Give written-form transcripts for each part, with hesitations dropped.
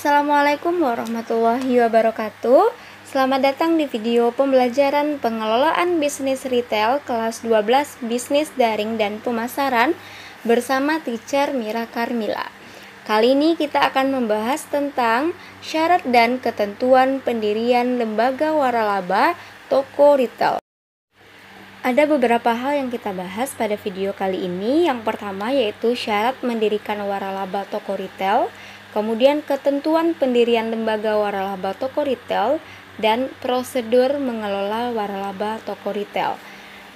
Assalamualaikum warahmatullahi wabarakatuh. Selamat datang di video pembelajaran pengelolaan bisnis retail kelas 12 bisnis daring dan pemasaran bersama teacher Mira Karmila. Kali ini kita akan membahas tentang syarat dan ketentuan pendirian lembaga waralaba toko retail. Ada beberapa hal yang kita bahas pada video kali ini. Yang pertama yaitu syarat mendirikan waralaba toko retail, kemudian ketentuan pendirian lembaga waralaba toko retail, dan prosedur mengelola waralaba toko retail.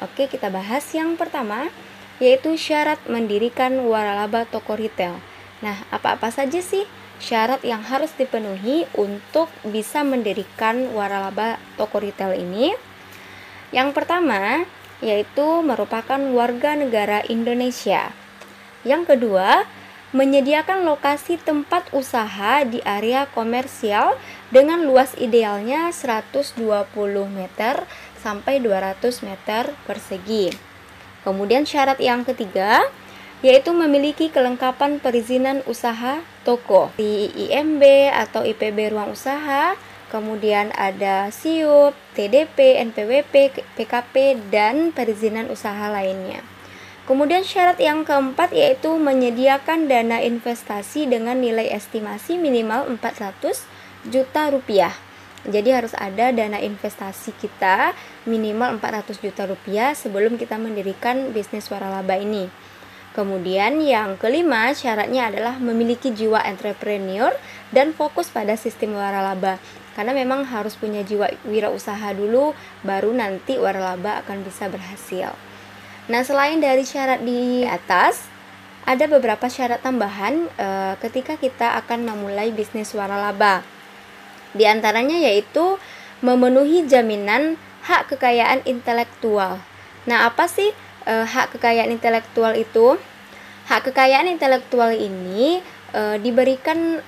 Oke, kita bahas yang pertama yaitu syarat mendirikan waralaba toko retail. Nah, apa-apa saja sih syarat yang harus dipenuhi untuk bisa mendirikan waralaba toko retail ini? Yang pertama yaitu merupakan warga negara Indonesia. Yang kedua, menyediakan lokasi tempat usaha di area komersial dengan luas idealnya 120 meter sampai 200 meter persegi. Kemudian syarat yang ketiga yaitu memiliki kelengkapan perizinan usaha toko di IMB atau IPB ruang usaha, kemudian ada SIUP, TDP, NPWP, PKP, dan perizinan usaha lainnya. Kemudian syarat yang keempat yaitu menyediakan dana investasi dengan nilai estimasi minimal 400 juta rupiah. Jadi harus ada dana investasi kita minimal 400 juta rupiah sebelum kita mendirikan bisnis waralaba ini. Kemudian yang kelima syaratnya adalah memiliki jiwa entrepreneur dan fokus pada sistem waralaba. Karena memang harus punya jiwa wirausaha dulu, baru nanti waralaba akan bisa berhasil. Nah, selain dari syarat di atas, ada beberapa syarat tambahan ketika kita akan memulai bisnis waralaba. Di antaranya yaitu memenuhi jaminan hak kekayaan intelektual. Nah, apa sih hak kekayaan intelektual itu? Hak kekayaan intelektual ini diberikan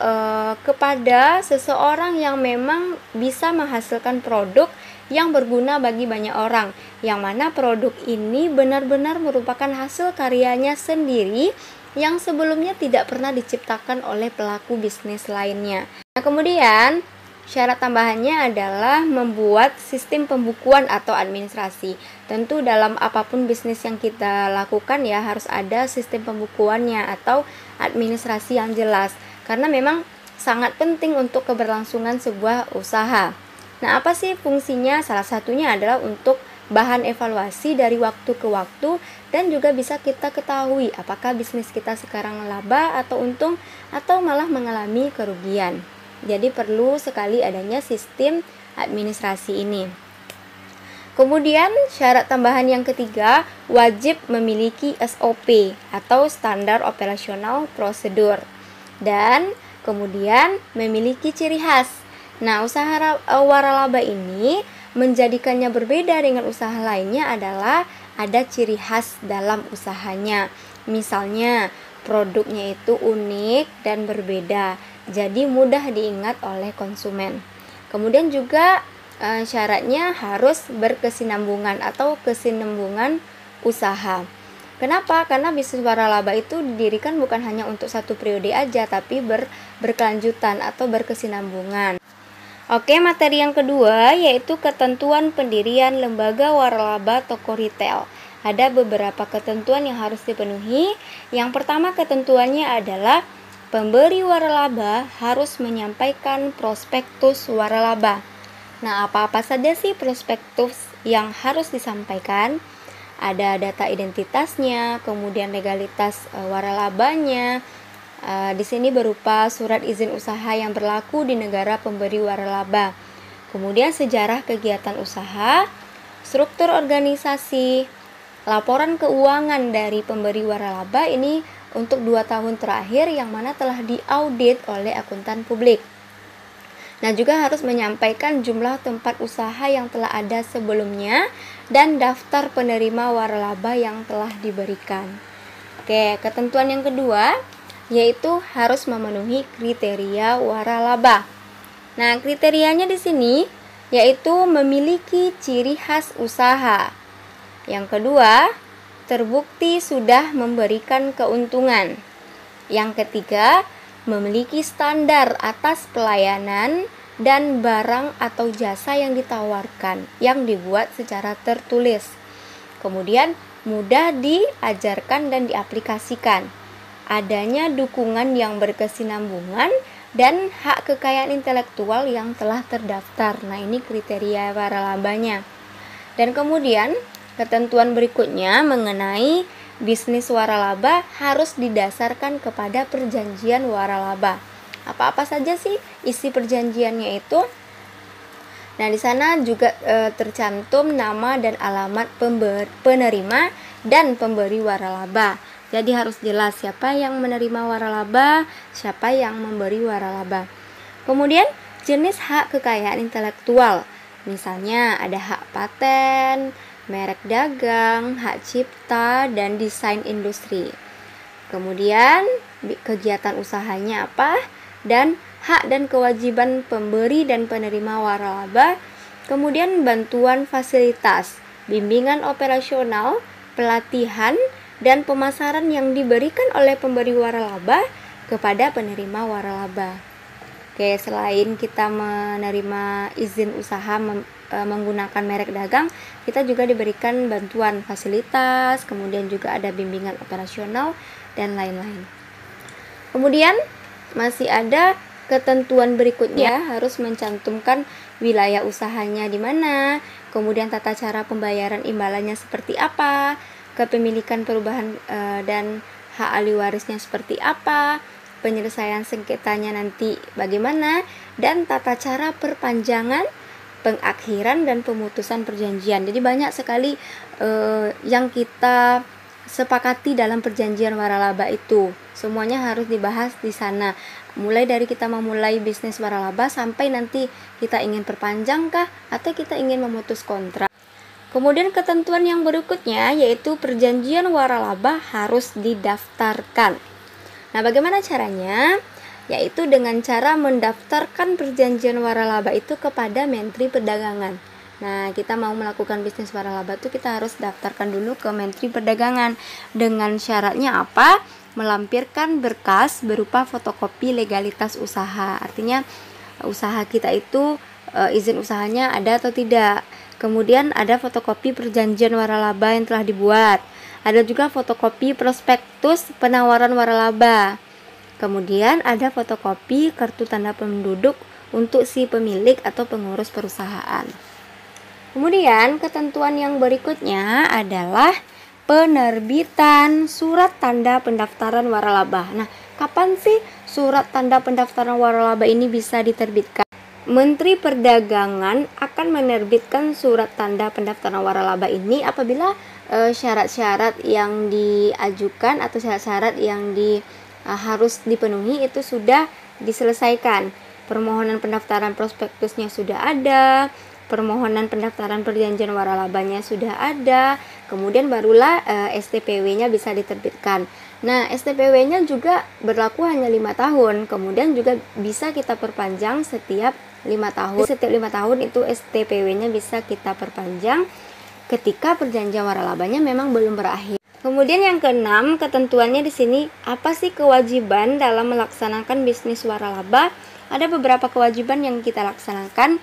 kepada seseorang yang memang bisa menghasilkan produk yang berguna bagi banyak orang, yang mana produk ini benar-benar merupakan hasil karyanya sendiri yang sebelumnya tidak pernah diciptakan oleh pelaku bisnis lainnya. Nah, kemudian syarat tambahannya adalah membuat sistem pembukuan atau administrasi. Tentu dalam apapun bisnis yang kita lakukan ya harus ada sistem pembukuannya atau administrasi yang jelas. Karena memang sangat penting untuk keberlangsungan sebuah usaha. Nah, apa sih fungsinya? Salah satunya adalah untuk bahan evaluasi dari waktu ke waktu dan juga bisa kita ketahui apakah bisnis kita sekarang laba atau untung atau malah mengalami kerugian. Jadi perlu sekali adanya sistem administrasi ini. Kemudian syarat tambahan yang ketiga, wajib memiliki SOP atau standar operasional prosedur. Dan kemudian memiliki ciri khas. Nah, usaha waralaba ini menjadikannya berbeda dengan usaha lainnya adalah ada ciri khas dalam usahanya. Misalnya, produknya itu unik dan berbeda, jadi mudah diingat oleh konsumen. Kemudian juga syaratnya harus berkesinambungan atau kesinambungan usaha. Kenapa? Karena bisnis waralaba itu didirikan bukan hanya untuk satu periode aja, tapi berkelanjutan atau berkesinambungan. Oke, materi yang kedua yaitu ketentuan pendirian lembaga waralaba toko retail. Ada beberapa ketentuan yang harus dipenuhi. Yang pertama ketentuannya adalah pemberi waralaba harus menyampaikan prospektus waralaba. Nah, apa-apa saja sih prospektus yang harus disampaikan? Ada data identitasnya, kemudian legalitas waralabanya. Di sini berupa surat izin usaha yang berlaku di negara pemberi waralaba. Kemudian sejarah kegiatan usaha, struktur organisasi, laporan keuangan dari pemberi waralaba ini untuk 2 tahun terakhir yang mana telah diaudit oleh akuntan publik. Nah, juga harus menyampaikan jumlah tempat usaha yang telah ada sebelumnya dan daftar penerima waralaba yang telah diberikan. Oke, ketentuan yang kedua yaitu harus memenuhi kriteria waralaba. Nah, kriterianya di sini yaitu memiliki ciri khas usaha. Yang kedua, terbukti sudah memberikan keuntungan. Yang ketiga, memiliki standar atas pelayanan dan barang atau jasa yang ditawarkan yang dibuat secara tertulis. Kemudian mudah diajarkan dan diaplikasikan. Adanya dukungan yang berkesinambungan dan hak kekayaan intelektual yang telah terdaftar. Nah, ini kriteria waralabanya. Dan kemudian ketentuan berikutnya mengenai bisnis waralaba harus didasarkan kepada perjanjian waralaba. Apa-apa saja sih isi perjanjiannya itu? Nah, di sana juga tercantum nama dan alamat penerima dan pemberi waralaba. Jadi harus jelas siapa yang menerima waralaba, siapa yang memberi waralaba. Kemudian jenis hak kekayaan intelektual. Misalnya ada hak paten, merek dagang, hak cipta, dan desain industri. Kemudian kegiatan usahanya apa? Dan hak dan kewajiban pemberi dan penerima waralaba, kemudian bantuan fasilitas, bimbingan operasional, pelatihan, dan pemasaran yang diberikan oleh pemberi waralaba kepada penerima waralaba. Oke, selain kita menerima izin usaha menggunakan merek dagang, kita juga diberikan bantuan fasilitas, kemudian juga ada bimbingan operasional, dan lain-lain. Kemudian masih ada ketentuan berikutnya, harus mencantumkan wilayah usahanya di mana, kemudian tata cara pembayaran imbalannya seperti apa, kepemilikan perubahan dan hak ahli warisnya seperti apa, penyelesaian sengketanya nanti bagaimana, dan tata cara perpanjangan, pengakhiran, dan pemutusan perjanjian. Jadi banyak sekali yang kita sepakati dalam perjanjian waralaba itu. Semuanya harus dibahas di sana. Mulai dari kita memulai bisnis waralaba sampai nanti kita ingin perpanjang kah atau kita ingin memutus kontrak. Kemudian ketentuan yang berikutnya yaitu perjanjian waralaba harus didaftarkan. Nah, bagaimana caranya? Yaitu dengan cara mendaftarkan perjanjian waralaba itu kepada Menteri Perdagangan. Nah, kita mau melakukan bisnis waralaba itu kita harus daftarkan dulu ke Menteri Perdagangan. Dengan syaratnya apa? Melampirkan berkas berupa fotokopi legalitas usaha. Artinya usaha kita itu izin usahanya ada atau tidak. Kemudian ada fotokopi perjanjian waralaba yang telah dibuat. Ada juga fotokopi prospektus penawaran waralaba. Kemudian ada fotokopi kartu tanda penduduk untuk si pemilik atau pengurus perusahaan. Kemudian ketentuan yang berikutnya adalah penerbitan surat tanda pendaftaran waralaba. Nah, kapan sih surat tanda pendaftaran waralaba ini bisa diterbitkan? Menteri Perdagangan akan menerbitkan surat tanda pendaftaran waralaba ini apabila syarat-syarat yang diajukan atau syarat-syarat yang harus dipenuhi itu sudah diselesaikan. Permohonan pendaftaran prospektusnya sudah ada, permohonan pendaftaran perjanjian waralabanya sudah ada, kemudian barulah STPW-nya bisa diterbitkan. Nah, STPW-nya juga berlaku hanya 5 tahun, kemudian juga bisa kita perpanjang setiap 5 tahun. Setiap 5 tahun itu STPW-nya bisa kita perpanjang ketika perjanjian waralabanya memang belum berakhir. Kemudian yang keenam, ketentuannya di sini apa sih kewajiban dalam melaksanakan bisnis waralaba? Ada beberapa kewajiban yang kita laksanakan.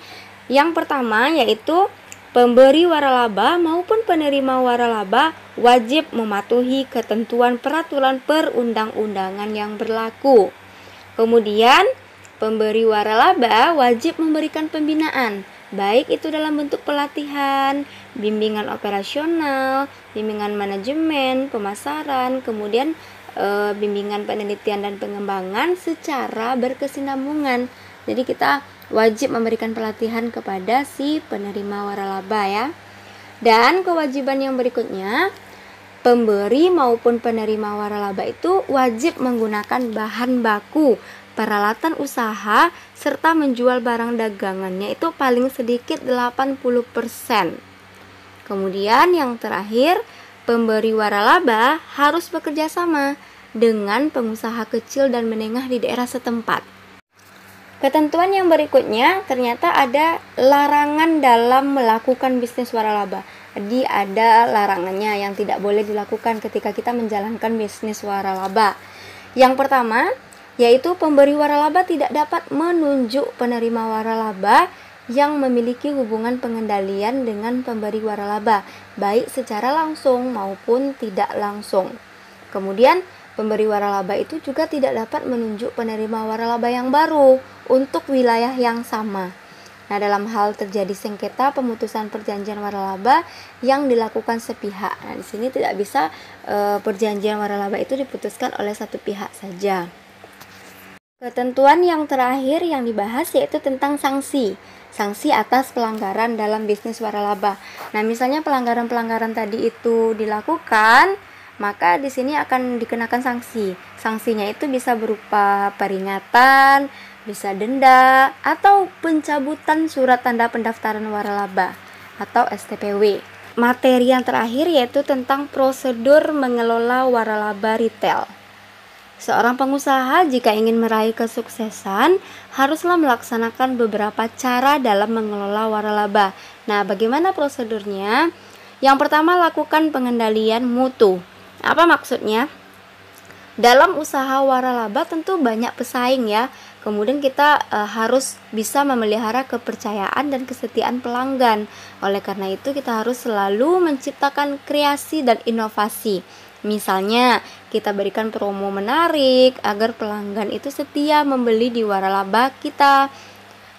Yang pertama yaitu pemberi waralaba maupun penerima waralaba wajib mematuhi ketentuan peraturan perundang-undangan yang berlaku. Kemudian pemberi waralaba wajib memberikan pembinaan, baik itu dalam bentuk pelatihan, bimbingan operasional, bimbingan manajemen, pemasaran, kemudian bimbingan penelitian dan pengembangan secara berkesinambungan. Jadi kita wajib memberikan pelatihan kepada si penerima waralaba ya. Dan kewajiban yang berikutnya, pemberi maupun penerima waralaba itu wajib menggunakan bahan baku, peralatan usaha, serta menjual barang dagangannya itu paling sedikit 80%. Kemudian yang terakhir, pemberi waralaba harus bekerja sama dengan pengusaha kecil dan menengah di daerah setempat. Ketentuan yang berikutnya ternyata ada larangan dalam melakukan bisnis waralaba. Jadi ada larangannya yang tidak boleh dilakukan ketika kita menjalankan bisnis waralaba. Yang pertama, yaitu pemberi waralaba tidak dapat menunjuk penerima waralaba yang memiliki hubungan pengendalian dengan pemberi waralaba, baik secara langsung maupun tidak langsung. Kemudian, pemberi waralaba itu juga tidak dapat menunjuk penerima waralaba yang baru untuk wilayah yang sama. Nah, dalam hal terjadi sengketa pemutusan perjanjian waralaba yang dilakukan sepihak. Nah, di sini tidak bisa perjanjian waralaba itu diputuskan oleh satu pihak saja. Ketentuan yang terakhir yang dibahas yaitu tentang sanksi. Sanksi atas pelanggaran dalam bisnis waralaba. Nah, misalnya pelanggaran-pelanggaran tadi itu dilakukan, maka di sini akan dikenakan sanksi. Sanksinya itu bisa berupa peringatan, bisa denda, atau pencabutan surat tanda pendaftaran waralaba atau STPW. Materi yang terakhir yaitu tentang prosedur mengelola waralaba retail. Seorang pengusaha jika ingin meraih kesuksesan haruslah melaksanakan beberapa cara dalam mengelola waralaba. Nah, bagaimana prosedurnya? Yang pertama, lakukan pengendalian mutu. Apa maksudnya? Dalam usaha waralaba tentu banyak pesaing ya. Kemudian kita harus bisa memelihara kepercayaan dan kesetiaan pelanggan. Oleh karena itu kita harus selalu menciptakan kreasi dan inovasi. Misalnya, kita berikan promo menarik agar pelanggan itu setia membeli di waralaba kita.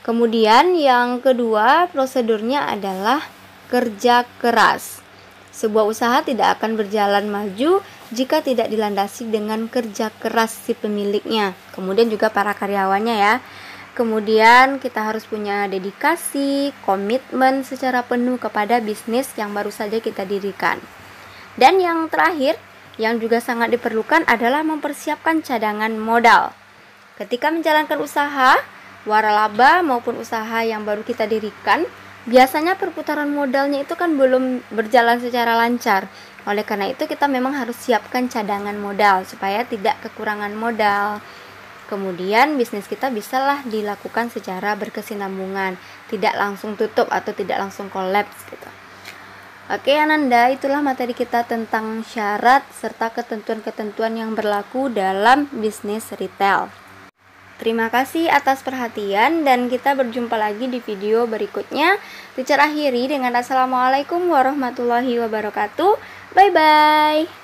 Kemudian yang kedua, prosedurnya adalah kerja keras. Sebuah usaha tidak akan berjalan maju jika tidak dilandasi dengan kerja keras si pemiliknya. Kemudian juga para karyawannya ya. Kemudian kita harus punya dedikasi, komitmen secara penuh kepada bisnis yang baru saja kita dirikan. Dan yang terakhir, yang juga sangat diperlukan adalah mempersiapkan cadangan modal. Ketika menjalankan usaha, waralaba maupun usaha yang baru kita dirikan, biasanya perputaran modalnya itu kan belum berjalan secara lancar. Oleh karena itu kita memang harus siapkan cadangan modal supaya tidak kekurangan modal. Kemudian bisnis kita bisalah dilakukan secara berkesinambungan, tidak langsung tutup atau tidak langsung kolaps gitu. Oke Ananda, itulah materi kita tentang syarat serta ketentuan-ketentuan yang berlaku dalam bisnis retail. Terima kasih atas perhatian dan kita berjumpa lagi di video berikutnya. Teacher akhiri dengan Assalamualaikum warahmatullahi wabarakatuh. Bye-bye.